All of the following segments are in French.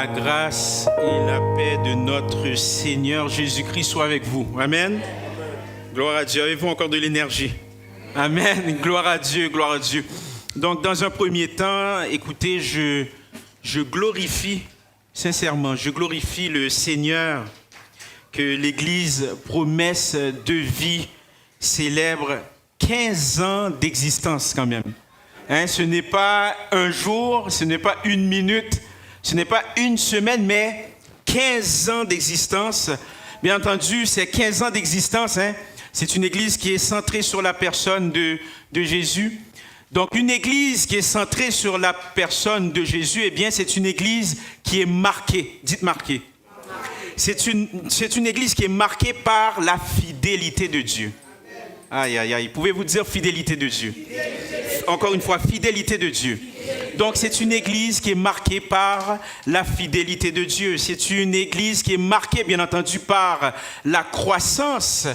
La grâce et la paix de notre Seigneur Jésus-Christ soient avec vous. Amen. Gloire à Dieu. Avez-vous encore de l'énergie? Amen. Gloire à Dieu, gloire à Dieu. Donc, dans un premier temps, écoutez, je glorifie, sincèrement, je glorifie le Seigneur que l'Église Promesse de Vie célèbre 15 ans d'existence quand même. Ce n'est pas un jour, ce n'est pas une minute, ce n'est pas une semaine, mais 15 ans d'existence. Bien entendu, ces 15 ans d'existence, c'est une église qui est centrée sur la personne de Jésus. Donc, une église qui est centrée sur la personne de Jésus, eh bien, c'est une église qui est marquée. Dites marquée. C'est une église qui est marquée par la fidélité de Dieu. Aïe, aïe, aïe. Pouvez-vous dire fidélité de Dieu? Encore une fois, fidélité de Dieu. Donc, c'est une église qui est marquée par la fidélité de Dieu. C'est une église qui est marquée, bien entendu, par la croissance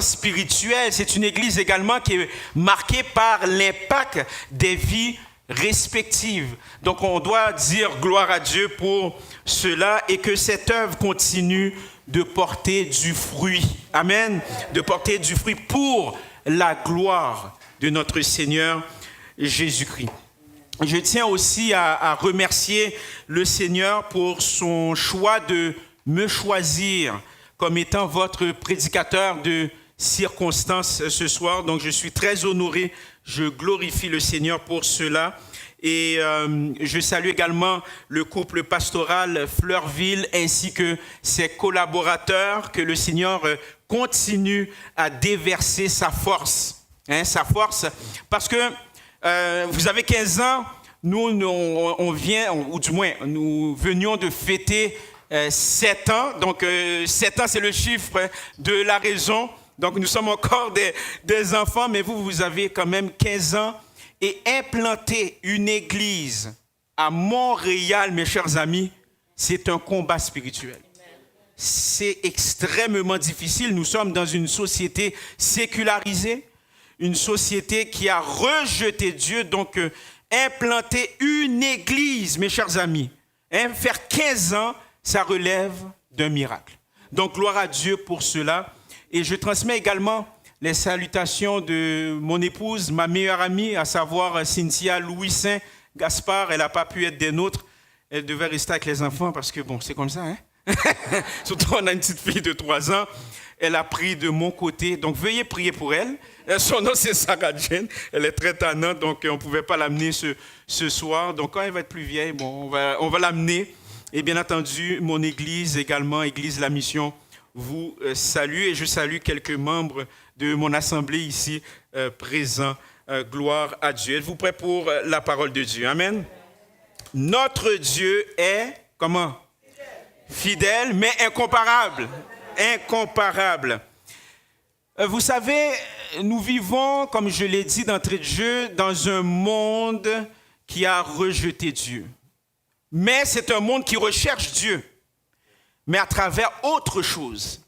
spirituelle. C'est une église également qui est marquée par l'impact des vies respectives. Donc, on doit dire gloire à Dieu pour cela et que cette œuvre continue de porter du fruit. Amen. De porter du fruit pour la gloire de notre Seigneur Jésus-Christ. Je tiens aussi à remercier le Seigneur pour son choix de me choisir comme étant votre prédicateur de circonstances ce soir. Donc, je suis très honoré. Je glorifie le Seigneur pour cela. Et je salue également le couple pastoral Fleurville ainsi que ses collaborateurs, que le Seigneur continue à déverser sa force. Sa force, parce que vous avez 15 ans, nous venions de fêter 7 ans. Donc 7 ans, c'est le chiffre de la raison. Donc nous sommes encore des enfants, mais vous avez quand même 15 ans. Et implanter une église à Montréal, mes chers amis, c'est un combat spirituel. C'est extrêmement difficile. Nous sommes dans une société sécularisée, une société qui a rejeté Dieu. Donc, implanter une église, mes chers amis, faire 15 ans, ça relève d'un miracle. Donc, gloire à Dieu pour cela. Et je transmets également les salutations de mon épouse, ma meilleure amie, à savoir Cynthia Louis-Saint Gaspard. Elle n'a pas pu être des nôtres. Elle devait rester avec les enfants parce que, bon, c'est comme ça, Surtout, on a une petite fille de 3 ans. Elle a pris de mon côté. Donc, veuillez prier pour elle. Son nom, c'est Sarah Jane. Elle est très tannante, donc on ne pouvait pas l'amener ce soir. Donc, quand elle va être plus vieille, bon, on va l'amener. Et bien entendu, mon église également, Église La Mission, vous salue. Et je salue quelques membres de mon assemblée ici présents. Gloire à Dieu. Êtes-vous prêts pour la parole de Dieu? Amen. Notre Dieu est, comment? Fidèle, mais incomparable. Incomparable. Vous savez, nous vivons, comme je l'ai dit d'entrée de jeu, dans un monde qui a rejeté Dieu. Mais c'est un monde qui recherche Dieu, mais à travers autre chose.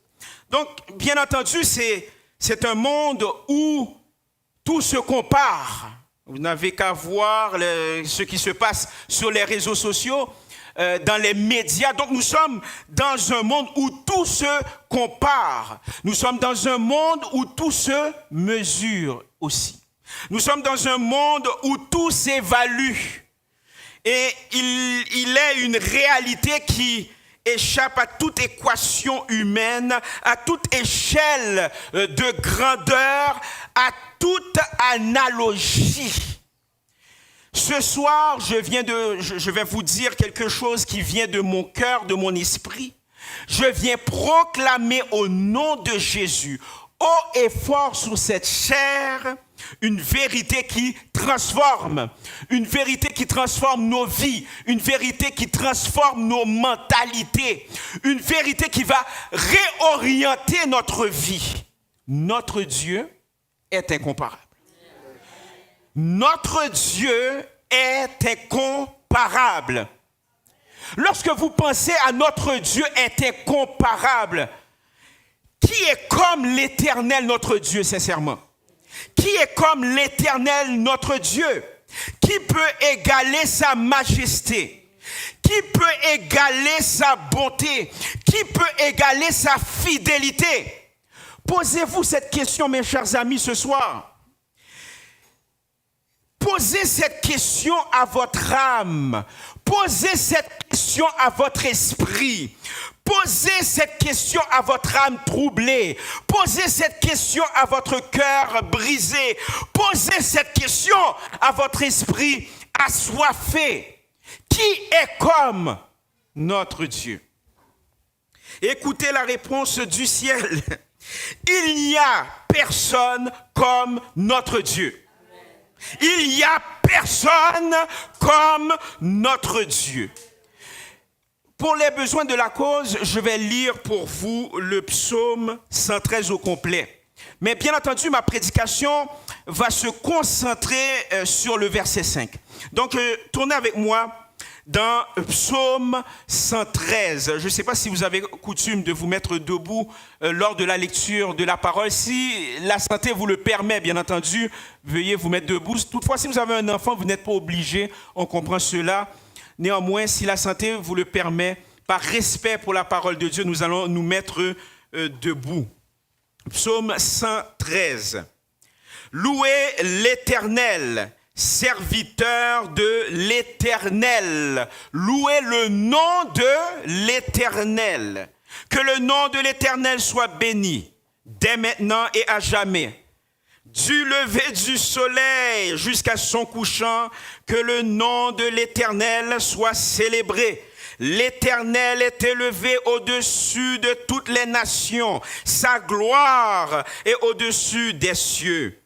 Donc, bien entendu, c'est un monde où tout se compare. Vous n'avez qu'à voir ce qui se passe sur les réseaux sociaux, dans les médias. Donc, nous sommes dans un monde où tout se compare. Nous sommes dans un monde où tout se mesure aussi. Nous sommes dans un monde où tout s'évalue. Et il est une réalité qui échappe à toute équation humaine, à toute échelle de grandeur, à toute analogie. Ce soir, je vais vous dire quelque chose qui vient de mon cœur, de mon esprit. Je viens proclamer au nom de Jésus, haut et fort sur cette chair, une vérité qui transforme nos vies, une vérité qui transforme nos mentalités, une vérité qui va réorienter notre vie. Notre Dieu est incomparable. Notre Dieu est incomparable. Lorsque vous pensez à notre Dieu est incomparable, qui est comme l'Éternel notre Dieu, sincèrement? Qui est comme l'Éternel notre Dieu? Qui peut égaler sa majesté? Qui peut égaler sa bonté? Qui peut égaler sa fidélité? Posez-vous cette question, mes chers amis, ce soir. Posez cette question à votre âme. Posez cette question à votre esprit. Posez cette question à votre âme troublée. Posez cette question à votre cœur brisé. Posez cette question à votre esprit assoiffé. Qui est comme notre Dieu? Écoutez la réponse du ciel. Il n'y a personne comme notre Dieu. Il n'y a personne comme notre Dieu. Pour les besoins de la cause, je vais lire pour vous le psaume 113 au complet. Mais bien entendu, ma prédication va se concentrer sur le verset 5. Donc, tournez avec moi dans psaume 113. Je ne sais pas si vous avez coutume de vous mettre debout lors de la lecture de la parole. Si la santé vous le permet, bien entendu, veuillez vous mettre debout. Toutefois, si vous avez un enfant, vous n'êtes pas obligé, on comprend cela. Néanmoins, si la santé vous le permet, par respect pour la parole de Dieu, nous allons nous mettre debout. Psaume 113. Louez l'Éternel, serviteur de l'Éternel. Louez le nom de l'Éternel. Que le nom de l'Éternel soit béni, dès maintenant et à jamais. Du lever du soleil jusqu'à son couchant, que le nom de l'Éternel soit célébré. L'Éternel est élevé au-dessus de toutes les nations. Sa gloire est au-dessus des cieux.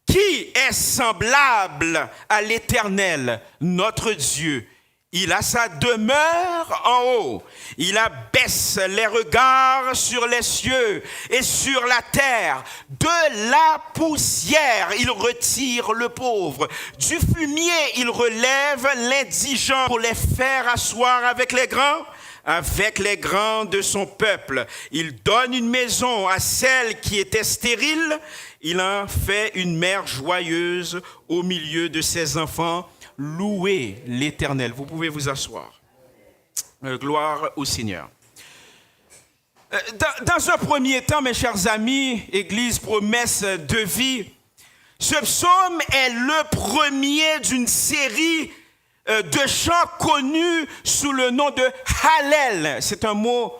Qui est semblable à l'Éternel, notre Dieu? Il a sa demeure en haut. Il abaisse les regards sur les cieux et sur la terre. De la poussière, il retire le pauvre. Du fumier, il relève l'indigent pour les faire asseoir avec les grands de son peuple. Il donne une maison à celle qui était stérile. Il en fait une mère joyeuse au milieu de ses enfants. Louez l'Éternel. Vous pouvez vous asseoir. Gloire au Seigneur. Dans un premier temps, mes chers amis, Église Promesse de Vie, ce psaume est le premier d'une série de chants connus sous le nom de Hallel. C'est un mot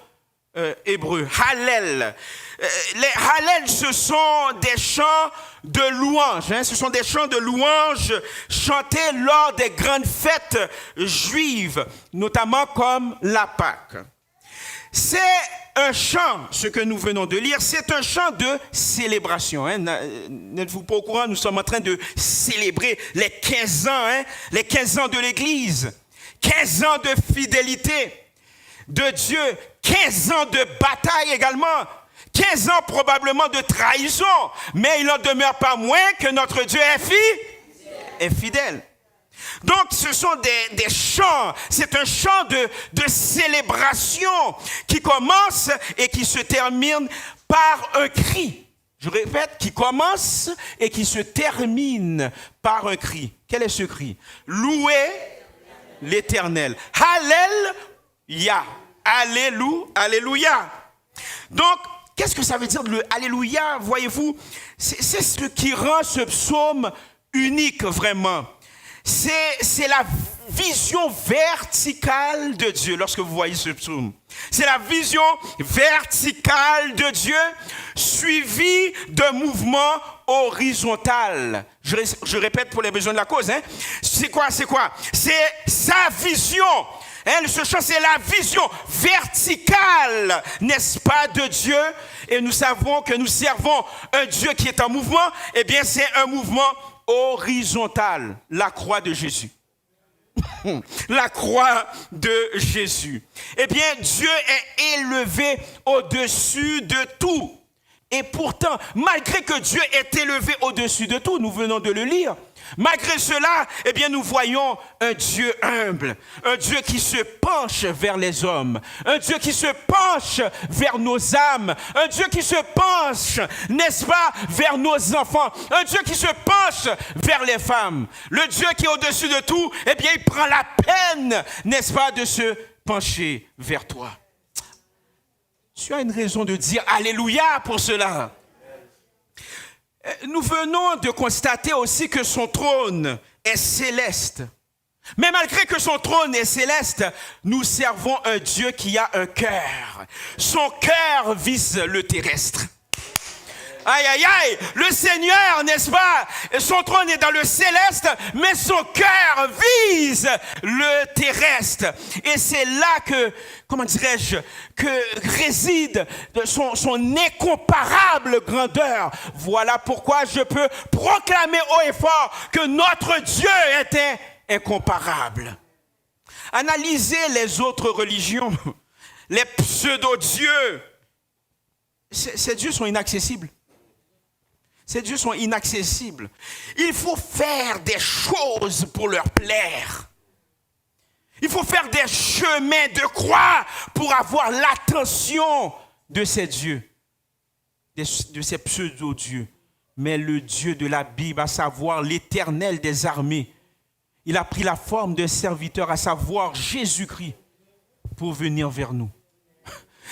hébreu, Hallel. Les Hallel, ce sont des chants de louange. Ce sont des chants de louange chantés lors des grandes fêtes juives, notamment comme la Pâque. C'est un chant, ce que nous venons de lire, c'est un chant de célébration. N'êtes-vous pas au courant? Nous sommes en train de célébrer les 15 ans, les 15 ans de l'Église, 15 ans de fidélité de Dieu, 15 ans de bataille également, 15 ans probablement de trahison, mais il n'en demeure pas moins que notre Dieu est fidèle. Donc ce sont des chants, c'est un chant de célébration qui commence et qui se termine par un cri. Je répète, qui commence et qui se termine par un cri. Quel est ce cri? Louez l'Éternel. Alléluia. Alléluia. Donc, qu'est-ce que ça veut dire le Alléluia? Voyez-vous, c'est ce qui rend ce psaume unique vraiment. C'est la vision verticale de Dieu lorsque vous voyez ce psaume. C'est la vision verticale de Dieu suivie d'un mouvement horizontal. Je répète pour les besoins de la cause. C'est quoi? C'est sa vision. Ce chant, c'est la vision verticale, n'est-ce pas, de Dieu. Et nous savons que nous servons un Dieu qui est en mouvement. Eh bien, c'est un mouvement horizontal. La croix de Jésus. La croix de Jésus. Eh bien, Dieu est élevé au-dessus de tout. Et pourtant, malgré que Dieu est élevé au-dessus de tout, nous venons de le lire, Malgré cela, eh bien, nous voyons un Dieu humble, un Dieu qui se penche vers les hommes, un Dieu qui se penche vers nos âmes, un Dieu qui se penche, n'est-ce pas, vers nos enfants, un Dieu qui se penche vers les femmes. Le Dieu qui est au-dessus de tout, eh bien, il prend la peine, n'est-ce pas, de se pencher vers toi. Tu as une raison de dire Alléluia pour cela. Nous venons de constater aussi que son trône est céleste. Mais malgré que son trône est céleste, nous servons un Dieu qui a un cœur. Son cœur vise le terrestre. Aïe, aïe, aïe, le Seigneur, n'est-ce pas? Son trône est dans le céleste, mais son cœur vise le terrestre. Et c'est là que, comment dirais-je, que réside son incomparable grandeur. Voilà pourquoi je peux proclamer haut et fort que notre Dieu était incomparable. Analysez les autres religions, les pseudo-dieux. Ces dieux sont inaccessibles. Ces dieux sont inaccessibles. Il faut faire des choses pour leur plaire. Il faut faire des chemins de croix pour avoir l'attention de ces dieux, de ces pseudo-dieux. Mais le Dieu de la Bible, à savoir l'Éternel des armées, il a pris la forme d'un serviteur, à savoir Jésus-Christ, pour venir vers nous.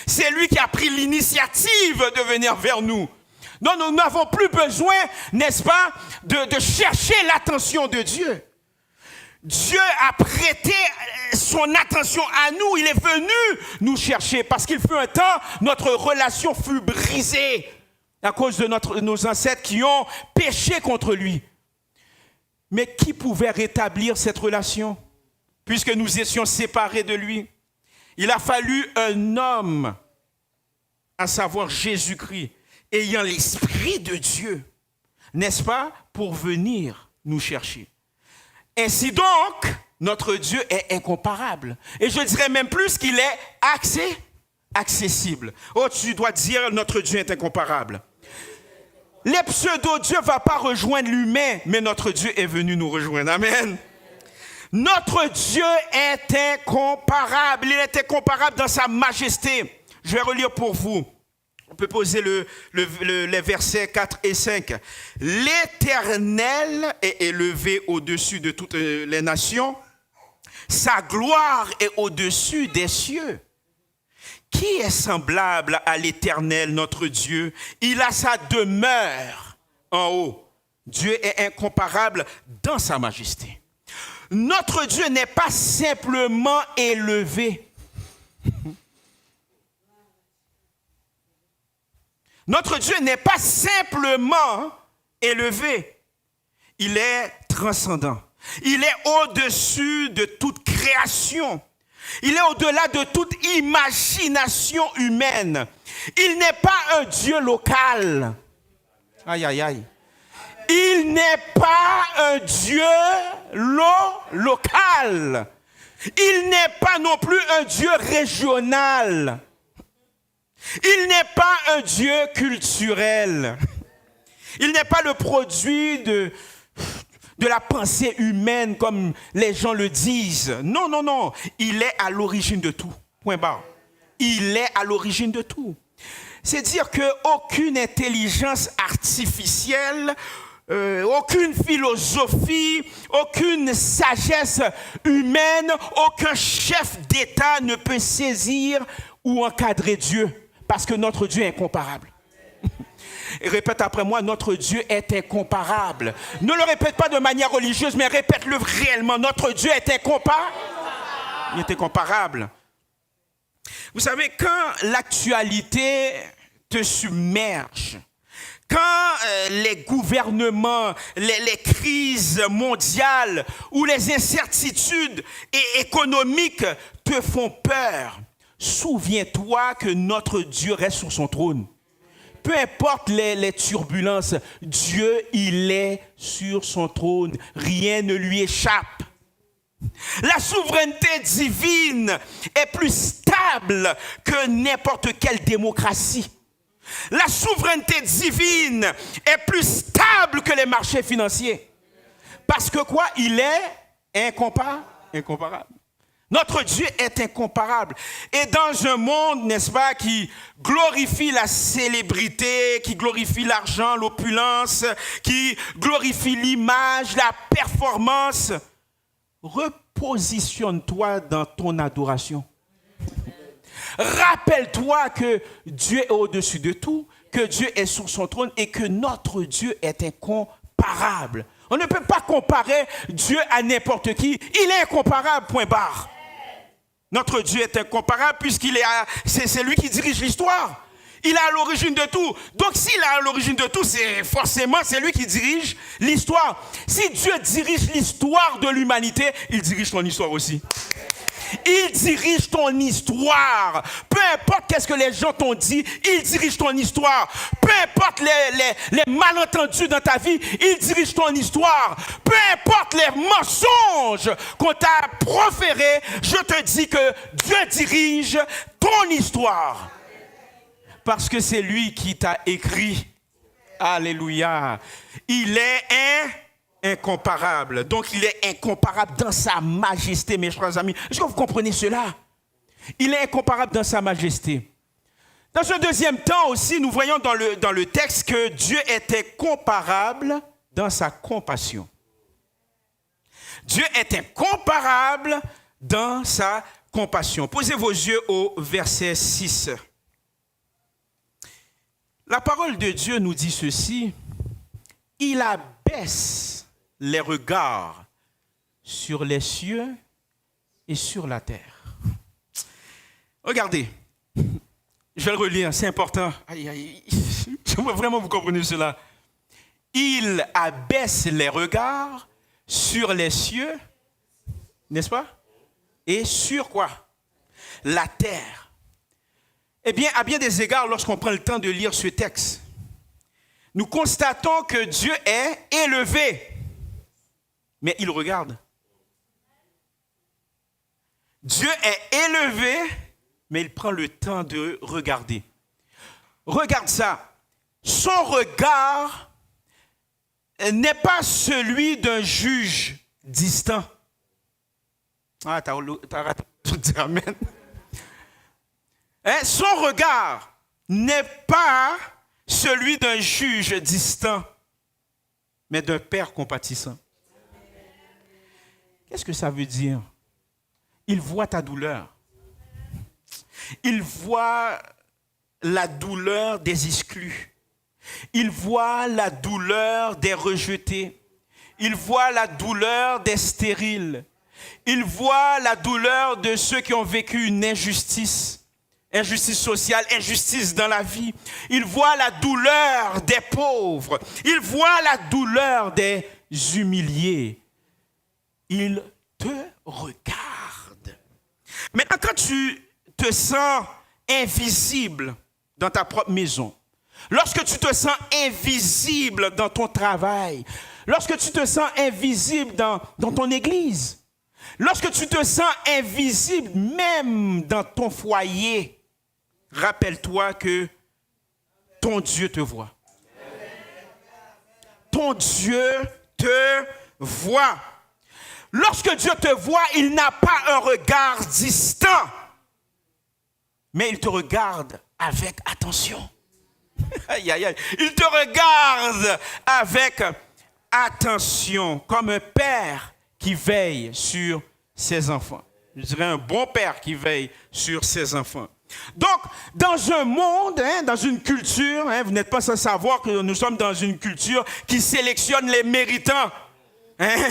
C'est lui qui a pris l'initiative de venir vers nous. Donc nous n'avons plus besoin, n'est-ce pas, de chercher l'attention de Dieu. Dieu a prêté son attention à nous. Il est venu nous chercher parce qu'il fut un temps, notre relation fut brisée à cause de nos ancêtres qui ont péché contre lui. Mais qui pouvait rétablir cette relation puisque nous étions séparés de lui? Il a fallu un homme, à savoir Jésus-Christ, ayant l'Esprit de Dieu, n'est-ce pas, pour venir nous chercher. Ainsi donc, notre Dieu est incomparable. Et je dirais même plus qu'il est accessible. Oh, tu dois dire, notre Dieu est incomparable. Les pseudo-dieux ne vont pas rejoindre l'humain, mais notre Dieu est venu nous rejoindre. Amen. Notre Dieu est incomparable. Il est incomparable dans sa majesté. Je vais relire pour vous. On peut poser les versets 4 et 5. L'Éternel est élevé au-dessus de toutes les nations. Sa gloire est au-dessus des cieux. Qui est semblable à l'Éternel, notre Dieu? Il a sa demeure en haut. Dieu est incomparable dans sa majesté. Notre Dieu n'est pas simplement élevé. Notre Dieu n'est pas simplement élevé. Il est transcendant. Il est au-dessus de toute création. Il est au-delà de toute imagination humaine. Il n'est pas un Dieu local. Aïe, aïe, aïe. Il n'est pas un Dieu local. Il n'est pas non plus un Dieu régional. Il n'est pas un Dieu culturel. Il n'est pas le produit de la pensée humaine comme les gens le disent. Non, non, non. Il est à l'origine de tout. Point barre. Il est à l'origine de tout. C'est dire qu'aucune intelligence artificielle, aucune philosophie, aucune sagesse humaine, aucun chef d'État ne peut saisir ou encadrer Dieu. Parce que notre Dieu est incomparable. Et répète après moi, notre Dieu est incomparable. Ne le répète pas de manière religieuse, mais répète-le réellement. Notre Dieu est incomparable. Il est incomparable. Vous savez, quand l'actualité te submerge, quand les gouvernements, les crises mondiales ou les incertitudes économiques te font peur, souviens-toi que notre Dieu reste sur son trône. Peu importe les turbulences, Dieu, il est sur son trône. Rien ne lui échappe. La souveraineté divine est plus stable que n'importe quelle démocratie. La souveraineté divine est plus stable que les marchés financiers. Parce que quoi? Il est incomparable. Notre Dieu est incomparable. Et dans un monde, n'est-ce pas, qui glorifie la célébrité, qui glorifie l'argent, l'opulence, qui glorifie l'image, la performance, repositionne-toi dans ton adoration. Rappelle-toi que Dieu est au-dessus de tout, que Dieu est sur son trône et que notre Dieu est incomparable. On ne peut pas comparer Dieu à n'importe qui. Il est incomparable, point barre. Notre Dieu est incomparable c'est lui qui dirige l'histoire. Il est à l'origine de tout. Donc s'il est à l'origine de tout, c'est lui qui dirige l'histoire. Si Dieu dirige l'histoire de l'humanité, il dirige ton histoire aussi. Il dirige ton histoire. Peu importe qu'est-ce que les gens t'ont dit, il dirige ton histoire. Peu importe les malentendus dans ta vie, il dirige ton histoire. Peu importe les mensonges qu'on t'a proférés, je te dis que Dieu dirige ton histoire. Parce que c'est lui qui t'a écrit. Alléluia. Il est incomparable. Donc, il est incomparable dans sa majesté, mes chers amis. Est-ce que vous comprenez cela? Il est incomparable dans sa majesté. Dans un deuxième temps aussi, nous voyons dans le texte que Dieu était comparable dans sa compassion. Dieu est incomparable dans sa compassion. Posez vos yeux au verset 6. La parole de Dieu nous dit ceci. Il abaisse les regards sur les cieux et sur la terre. Regardez, je vais le relire, c'est important. Je veux vraiment vous compreniez cela. Il abaisse les regards sur les cieux, n'est-ce pas? Et sur quoi? La terre. Eh bien, à bien des égards, lorsqu'on prend le temps de lire ce texte, nous constatons que Dieu est élevé, mais il regarde. Dieu est élevé, mais il prend le temps de regarder. Regarde ça. Son regard n'est pas celui d'un juge distant. Ah, t'as raté de dire amen. Son regard n'est pas celui d'un juge distant, mais d'un père compatissant. Qu'est-ce que ça veut dire? Il voit ta douleur. Il voit la douleur des exclus. Il voit la douleur des rejetés. Il voit la douleur des stériles. Il voit la douleur de ceux qui ont vécu une injustice. Injustice sociale, injustice dans la vie. Il voit la douleur des pauvres. Il voit la douleur des humiliés. Il te regarde. Maintenant, quand tu te sens invisible dans ta propre maison, lorsque tu te sens invisible dans ton travail, lorsque tu te sens invisible dans ton église, lorsque tu te sens invisible même dans ton foyer, rappelle-toi que ton Dieu te voit. Ton Dieu te voit. Lorsque Dieu te voit, il n'a pas un regard distant, mais il te regarde avec attention. Aïe, aïe, aïe. Il te regarde avec attention, comme un père qui veille sur ses enfants. Je dirais un bon père qui veille sur ses enfants. Donc, dans un monde, dans une culture, vous n'êtes pas sans savoir que nous sommes dans une culture qui sélectionne les méritants.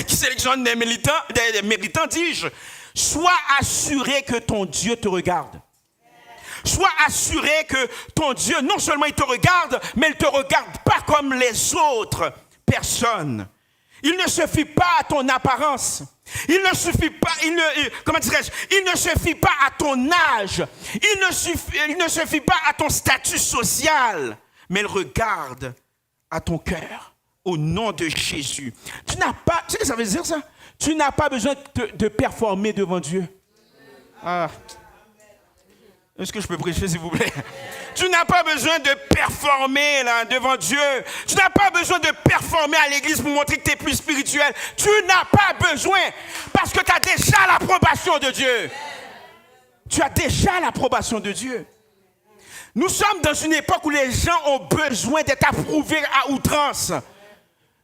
Qui sélectionne des méritants, dis-je. Sois assuré que ton Dieu te regarde. Sois assuré que ton Dieu, non seulement il te regarde, mais il ne te regarde pas comme les autres personnes. Il ne se fie pas à ton apparence. Il ne suffit pas, il ne se fie pas à ton âge. Il ne se fie pas à ton statut social, mais il regarde à ton cœur. Au nom de Jésus. Tu sais ce que ça veut dire ça? Tu n'as pas besoin de performer devant Dieu. Ah. Est-ce que je peux prêcher, s'il vous plaît? Tu n'as pas besoin de performer là, devant Dieu. Tu n'as pas besoin de performer à l'église pour montrer que tu es plus spirituel. Tu n'as pas besoin parce que tu as déjà l'approbation de Dieu. Tu as déjà l'approbation de Dieu. Nous sommes dans une époque où les gens ont besoin d'être approuvés à outrance.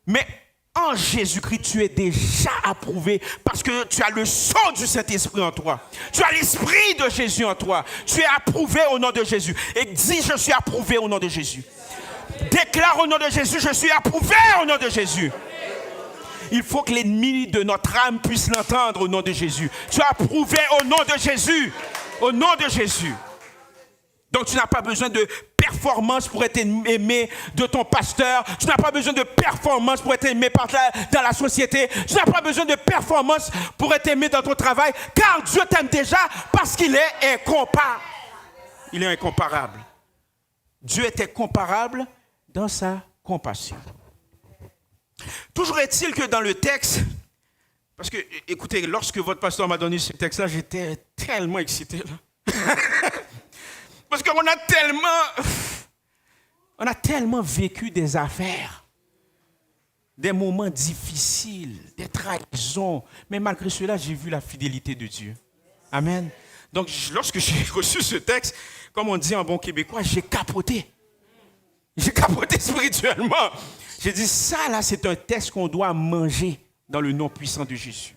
Mais en Jésus-Christ, tu es déjà approuvé parce que tu as le sang du Saint-Esprit en toi. Tu as l'Esprit de Jésus en toi. Tu es approuvé au nom de Jésus. Et dis, je suis approuvé au nom de Jésus. Déclare au nom de Jésus, je suis approuvé au nom de Jésus. Il faut que l'ennemi de notre âme puisse l'entendre au nom de Jésus. Tu es approuvé au nom de Jésus. Au nom de Jésus. Donc tu n'as pas besoin de performance pour être aimé de ton pasteur. Tu n'as pas besoin de performance pour être aimé dans la société. Tu n'as pas besoin de performance pour être aimé dans ton travail. Car Dieu t'aime déjà parce qu'il est incomparable. Il est incomparable. Dieu était comparable dans sa compassion. Toujours est-il que dans le texte, parce que, écoutez, lorsque votre pasteur m'a donné ce texte-là, j'étais tellement excité. Là. Parce qu'on a tellement vécu des affaires, des moments difficiles, des trahisons. Mais malgré cela, j'ai vu la fidélité de Dieu. Amen. Donc, lorsque j'ai reçu ce texte, comme on dit en bon québécois, j'ai capoté. J'ai capoté spirituellement. J'ai dit, ça là, c'est un texte qu'on doit manger dans le nom puissant de Jésus.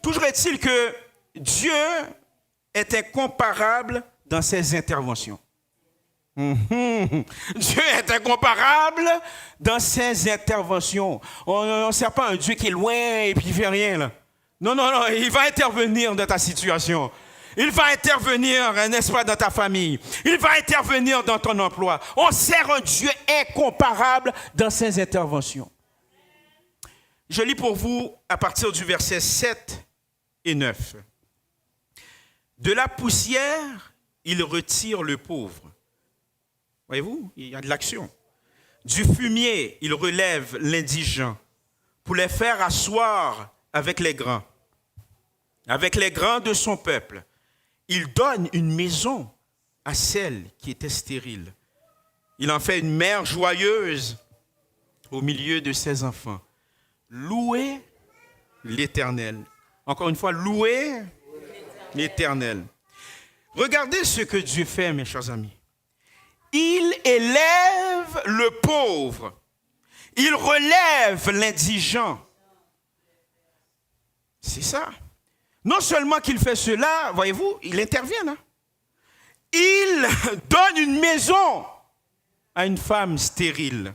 Toujours est-il que Dieu est incomparable dans ses interventions. Dieu est incomparable dans ses interventions. On ne sert pas un Dieu qui est loin et puis il ne fait rien. Là. Non, il va intervenir dans ta situation. Il va intervenir, n'est-ce pas, dans ta famille. Il va intervenir dans ton emploi. On sert un Dieu incomparable dans ses interventions. Je lis pour vous à partir du verset 7 et 9. De la poussière, il retire le pauvre. Voyez-vous, il y a de l'action. Du fumier, il relève l'indigent pour les faire asseoir avec les grands de son peuple. Il donne une maison à celle qui était stérile. Il en fait une mère joyeuse au milieu de ses enfants. Louez l'Éternel. Encore une fois, louez l'Éternel. Regardez ce que Dieu fait, mes chers amis. Il élève le pauvre. Il relève l'indigent. C'est ça. Non seulement qu'il fait cela, voyez-vous, il intervient. Hein? Il donne une maison à une femme stérile.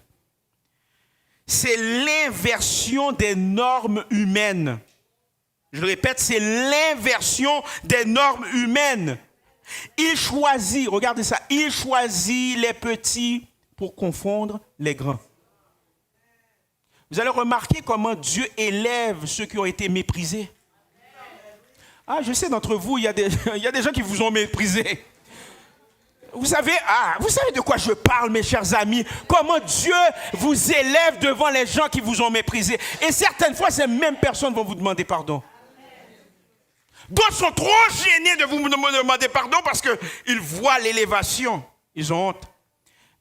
C'est l'inversion des normes humaines. Je le répète, c'est l'inversion des normes humaines. Il choisit, regardez ça, il choisit les petits pour confondre les grands. Vous allez remarquer comment Dieu élève ceux qui ont été méprisés. Ah, je sais, d'entre vous, il y a des gens qui vous ont méprisé. Vous savez de quoi je parle, mes chers amis? Comment Dieu vous élève devant les gens qui vous ont méprisé. Et certaines fois, ces mêmes personnes vont vous demander pardon. D'autres sont trop gênés de vous demander pardon parce qu'ils voient l'élévation. Ils ont honte.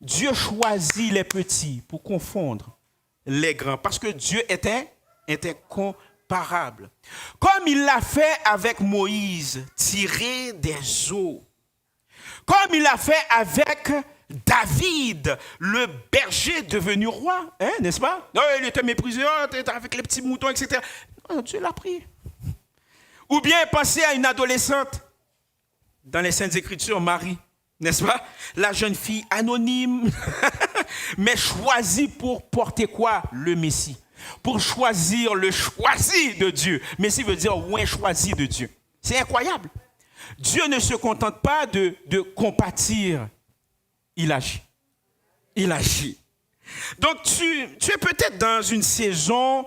Dieu choisit les petits pour confondre les grands. Parce que Dieu est incomparable. Comme il l'a fait avec Moïse, tiré des eaux. Comme il l'a fait avec David, le berger devenu roi. Hein, n'est-ce pas? Non, il était méprisé avec les petits moutons, etc. Non, Dieu l'a pris. Ou bien pensez à une adolescente dans les Saintes Écritures, Marie, n'est-ce pas? La jeune fille anonyme, mais choisie pour porter quoi? Le Messie. Pour choisir le choisi de Dieu. Messie veut dire ouais, choisi de Dieu. C'est incroyable. Dieu ne se contente pas de compatir. Il agit. Il agit. Donc tu es peut-être dans une saison...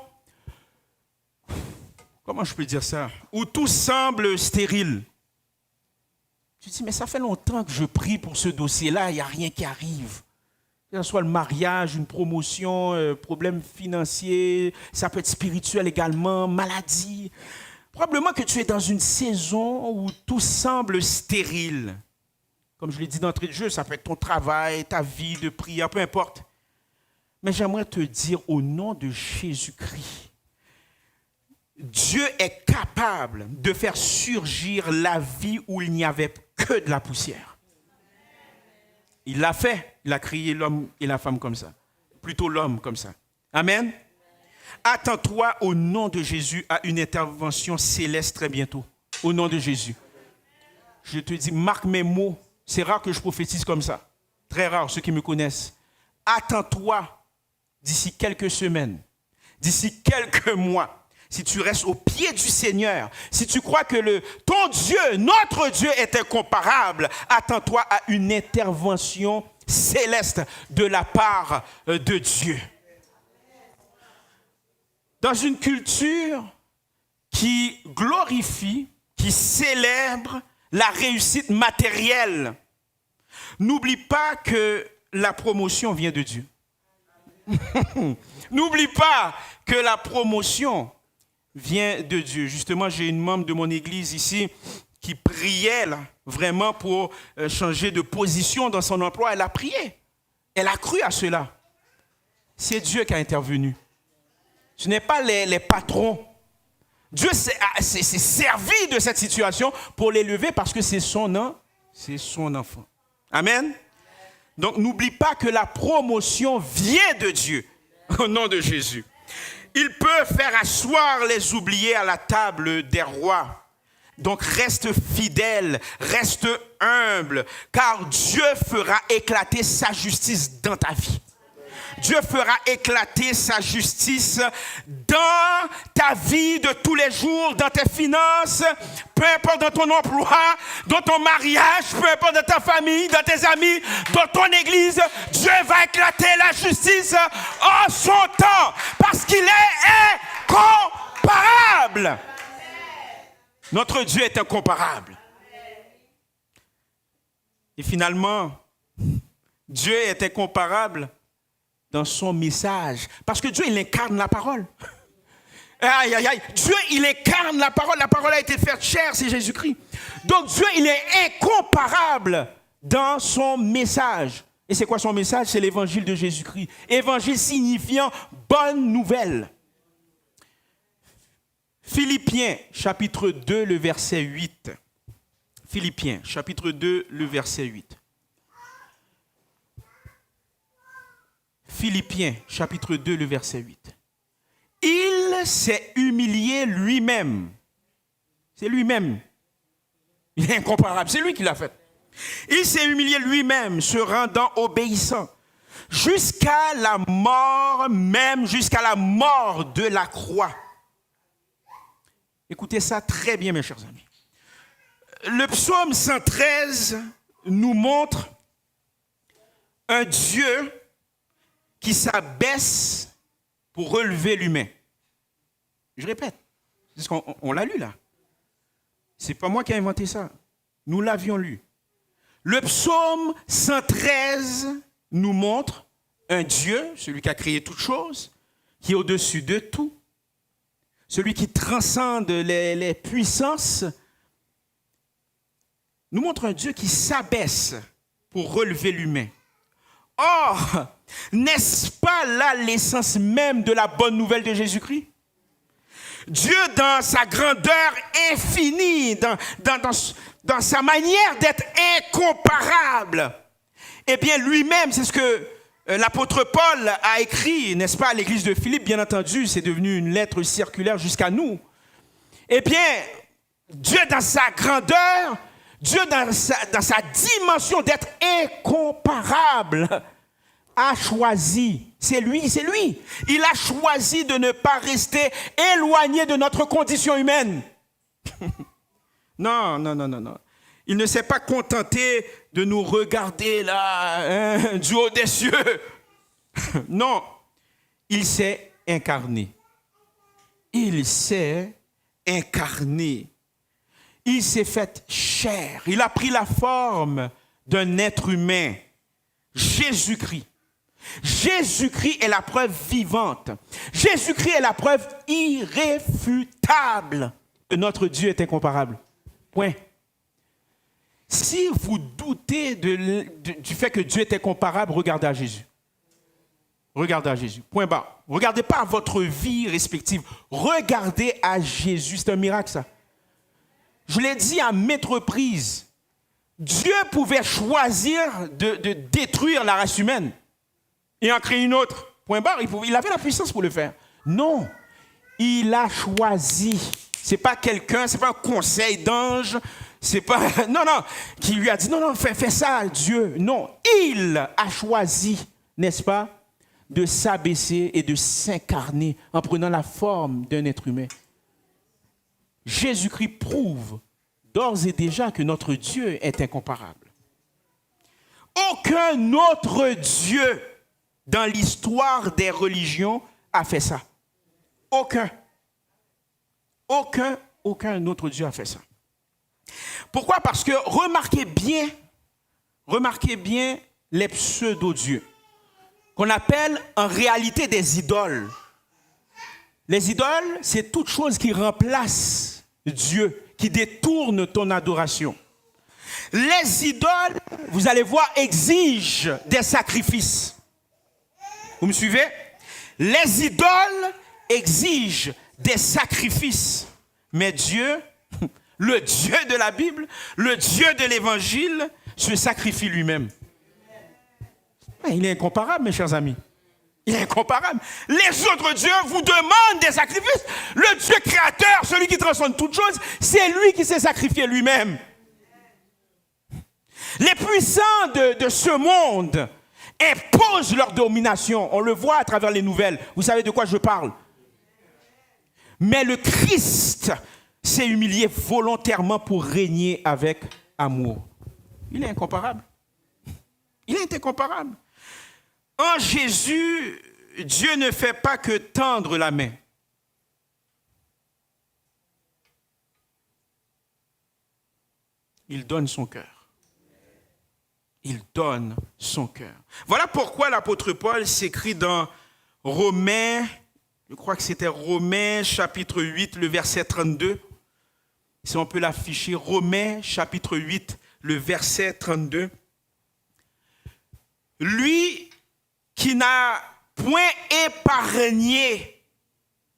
Comment je peux dire ça? Où tout semble stérile. Tu te dis, mais ça fait longtemps que je prie pour ce dossier-là, il n'y a rien qui arrive. Que ce soit le mariage, une promotion, problème financier, ça peut être spirituel également, maladie. Probablement que tu es dans une saison où tout semble stérile. Comme je l'ai dit d'entrée de jeu, ça peut être ton travail, ta vie de prière, peu importe. Mais j'aimerais te dire au nom de Jésus-Christ, Dieu est capable de faire surgir la vie où il n'y avait que de la poussière. Il l'a fait. Il a créé l'homme et la femme comme ça. Plutôt l'homme comme ça. Amen. Attends-toi au nom de Jésus à une intervention céleste très bientôt. Au nom de Jésus. Je te dis, marque mes mots. C'est rare que je prophétise comme ça. Très rare, ceux qui me connaissent. Attends-toi d'ici quelques semaines, d'ici quelques mois, si tu restes au pied du Seigneur, si tu crois que ton Dieu, notre Dieu est incomparable, attends-toi à une intervention céleste de la part de Dieu. Dans une culture qui glorifie, qui célèbre la réussite matérielle, n'oublie pas que la promotion vient de Dieu. N'oublie pas que la promotion vient de Dieu. Justement, j'ai une membre de mon église ici qui priait là, vraiment pour changer de position dans son emploi. Elle a prié. Elle a cru à cela. C'est Dieu qui a intervenu. Ce n'est pas les patrons. Dieu s'est servi de cette situation pour l'élever parce que c'est son enfant. Amen. Donc, n'oublie pas que la promotion vient de Dieu, au nom de Jésus. Il peut faire asseoir les oubliés à la table des rois. Donc, reste fidèle, reste humble, car Dieu fera éclater sa justice dans ta vie. Dieu fera éclater sa justice dans ta vie de tous les jours, dans tes finances, peu importe dans ton emploi, dans ton mariage, peu importe dans ta famille, dans tes amis, dans ton église. Dieu va éclater la justice en son temps parce qu'il est incomparable. Notre Dieu est incomparable. Et finalement, Dieu est incomparable dans son message. Parce que Dieu, il incarne la parole. Aïe, aïe, aïe. Dieu, il incarne la parole. La parole a été faite chair, c'est Jésus-Christ. Donc Dieu, il est incomparable dans son message. Et c'est quoi son message? C'est l'évangile de Jésus-Christ. Évangile signifiant bonne nouvelle. Philippiens, chapitre 2, le verset 8. Philippiens, chapitre 2, le verset 8. Philippiens, chapitre 2, le verset 8. Il s'est humilié lui-même. C'est lui-même. Il est incomparable. C'est lui qui l'a fait. Il s'est humilié lui-même, se rendant obéissant, jusqu'à la mort, même jusqu'à la mort de la croix. Écoutez ça très bien, mes chers amis. Le psaume 113 nous montre un Dieu qui s'abaisse pour relever l'humain. Je répète, parce qu'on l'a lu là. C'est pas moi qui ai inventé ça. Nous l'avions lu. Le psaume 113 nous montre un Dieu, celui qui a créé toutes choses, qui est au-dessus de tout, celui qui transcende les puissances, nous montre un Dieu qui s'abaisse pour relever l'humain. Or, n'est-ce pas là l'essence même de la bonne nouvelle de Jésus-Christ? Dieu, dans sa grandeur infinie, dans sa manière d'être incomparable, eh bien lui-même, c'est ce que l'apôtre Paul a écrit, n'est-ce pas, à l'église de Philippe, bien entendu, c'est devenu une lettre circulaire jusqu'à nous. Eh bien, Dieu dans sa grandeur, Dieu dans sa dimension d'être incomparable, a choisi, c'est lui, il a choisi de ne pas rester éloigné de notre condition humaine. Non. Il ne s'est pas contenté de nous regarder là, du haut des cieux. Non, il s'est incarné. Il s'est incarné. Il s'est fait chair. Il a pris la forme d'un être humain. Jésus-Christ. Jésus-Christ est la preuve vivante. Jésus-Christ est la preuve irréfutable que notre Dieu est incomparable. Point. Si vous doutez du fait que Dieu est incomparable, regardez à Jésus. Regardez à Jésus. Point barre. Regardez pas à votre vie respective. Regardez à Jésus. C'est un miracle, ça. Je l'ai dit à maintes reprises. Dieu pouvait choisir de détruire la race humaine et en créer une autre. Point barre. Il avait la puissance pour le faire. Non. Il a choisi. C'est pas quelqu'un, c'est pas un conseil d'ange. C'est pas. Non, qui lui a dit non, fais ça, Dieu. Non. Il a choisi, n'est-ce pas, de s'abaisser et de s'incarner en prenant la forme d'un être humain. Jésus-Christ prouve d'ores et déjà que notre Dieu est incomparable. Aucun autre Dieu dans l'histoire des religions a fait ça. Aucun autre Dieu a fait ça. Pourquoi? Parce que remarquez bien les pseudo-dieux, qu'on appelle en réalité des idoles. Les idoles, c'est toute chose qui remplace Dieu, qui détourne ton adoration. Les idoles, vous allez voir, exigent des sacrifices. Vous me suivez? Les idoles exigent des sacrifices. Mais Dieu, le Dieu de la Bible, le Dieu de l'Évangile, se sacrifie lui-même. Il est incomparable, mes chers amis. Il est incomparable. Les autres dieux vous demandent des sacrifices. Le Dieu créateur, celui qui transforme toutes choses, c'est lui qui s'est sacrifié lui-même. Les puissants de ce monde imposent leur domination. On le voit à travers les nouvelles. Vous savez de quoi je parle? Mais le Christ s'est humilié volontairement pour régner avec amour. Il est incomparable. Il est incomparable. En Jésus, Dieu ne fait pas que tendre la main. Il donne son cœur. Il donne son cœur. Voilà pourquoi l'apôtre Paul s'écrit dans Romains, je crois que c'était Romains chapitre 8, le verset 32. Si on peut l'afficher, Romains chapitre 8, le verset 32. Lui qui n'a point épargné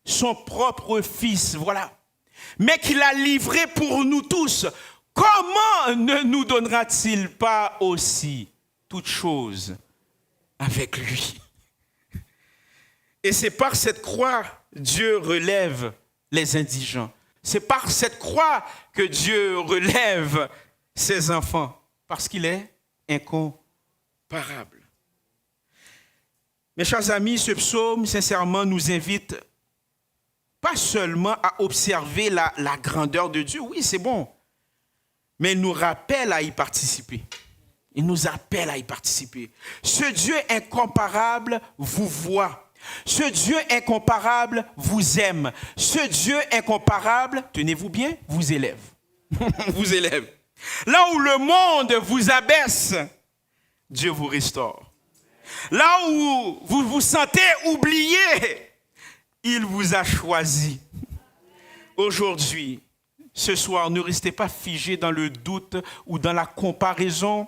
son propre fils, voilà, mais qui l'a livré pour nous tous, comment ne nous donnera-t-il pas aussi toutes choses avec lui? Et c'est par cette croix Dieu relève les indigents. C'est par cette croix que Dieu relève ses enfants, parce qu'il est incomparable. Mes chers amis, ce psaume, sincèrement, nous invite pas seulement à observer la grandeur de Dieu, oui, c'est bon, mais il nous rappelle à y participer. Il nous appelle à y participer. Ce Dieu incomparable vous voit. Ce Dieu incomparable vous aime. Ce Dieu incomparable, tenez-vous bien, vous élève. Vous élève. Là où le monde vous abaisse, Dieu vous restaure. Là où vous vous sentez oublié, il vous a choisi. Aujourd'hui, ce soir, ne restez pas figés dans le doute ou dans la comparaison.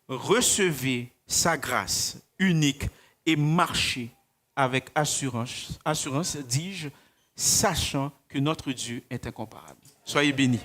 Recevez sa grâce unique et marchez avec assurance, dis-je, sachant que notre Dieu est incomparable. Soyez bénis.